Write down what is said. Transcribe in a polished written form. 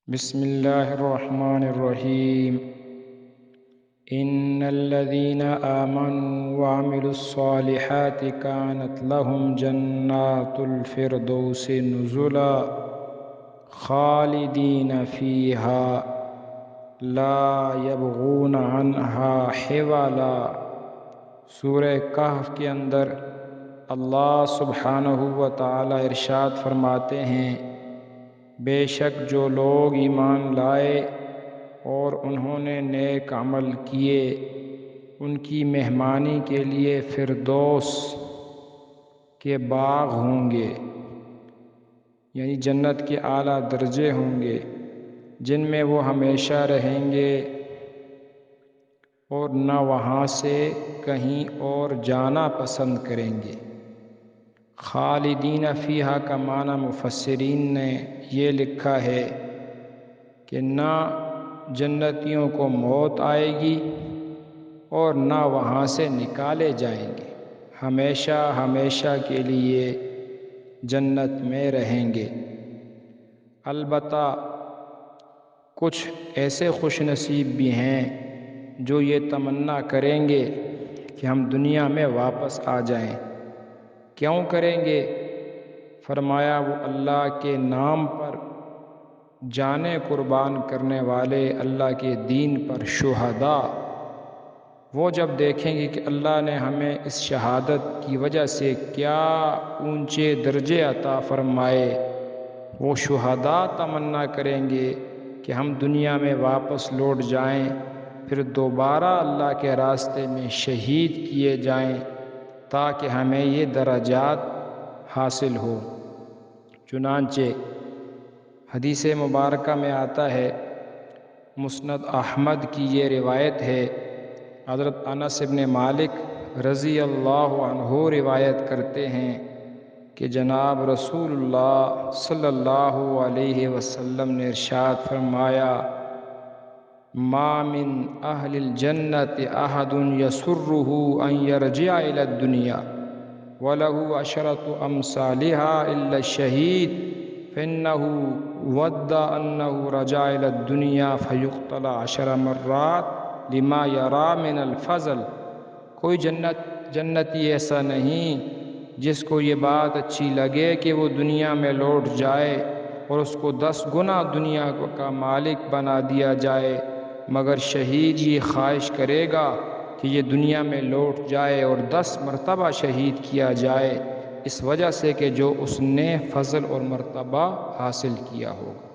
بسم الله الرحمن الرحيم. إن الذين آمنوا وعملوا الصالحات كانت لهم جنات الفردوس نزلا خالدين فيها لا يبغون عنها حولا۔ سورہ کہف کے اندر اللہ سبحانہ و تعالی ارشاد فرماتے ہیں، بے شک جو لوگ ایمان لائے اور انہوں نے نیک عمل کیے ان کی مہمانی کے لیے فردوس کے باغ ہوں گے، یعنی جنت کے اعلیٰ درجے ہوں گے جن میں وہ ہمیشہ رہیں گے اور نہ وہاں سے کہیں اور جانا پسند کریں گے۔ خالدین فیہا کا معنی مفسرین نے یہ لکھا ہے کہ نہ جنتیوں کو موت آئے گی اور نہ وہاں سے نکالے جائیں گے، ہمیشہ ہمیشہ کے لیے جنت میں رہیں گے۔ البتہ کچھ ایسے خوش نصیب بھی ہیں جو یہ تمنا کریں گے کہ ہم دنیا میں واپس آ جائیں۔ کیوں کریں گے؟ فرمایا وہ اللہ کے نام پر جانیں قربان کرنے والے، اللہ کے دین پر شہداء، وہ جب دیکھیں گے کہ اللہ نے ہمیں اس شہادت کی وجہ سے کیا اونچے درجے عطا فرمائے، وہ شہداء تمنا کریں گے کہ ہم دنیا میں واپس لوٹ جائیں، پھر دوبارہ اللہ کے راستے میں شہید کیے جائیں تاکہ ہمیں یہ درجات حاصل ہو۔ چنانچہ حدیث مبارکہ میں آتا ہے، مسند احمد کی یہ روایت ہے، حضرت انس بن مالک رضی اللہ عنہ روایت کرتے ہیں کہ جناب رسول اللہ صلی اللہ علیہ وسلم نے ارشاد فرمایا، ما من اہل الجنت احد یسرہ ان یرجع الی الدنیا وله عشرة امثالها الا الشہید فإنه ود انه رجع الی الدنیا فیقتل 10 مرات لما یرا من الفضل۔ کوئی جنتی ایسا نہیں جس کو یہ بات اچھی لگے کہ وہ دنیا میں لوٹ جائے اور اس کو 10 گنا دنیا کا مالک بنا دیا جائے، مگر شہید یہ خواہش کرے گا کہ یہ دنیا میں لوٹ جائے اور 10 مرتبہ شہید کیا جائے، اس وجہ سے کہ جو اس نے فضل اور مرتبہ حاصل کیا ہوگا۔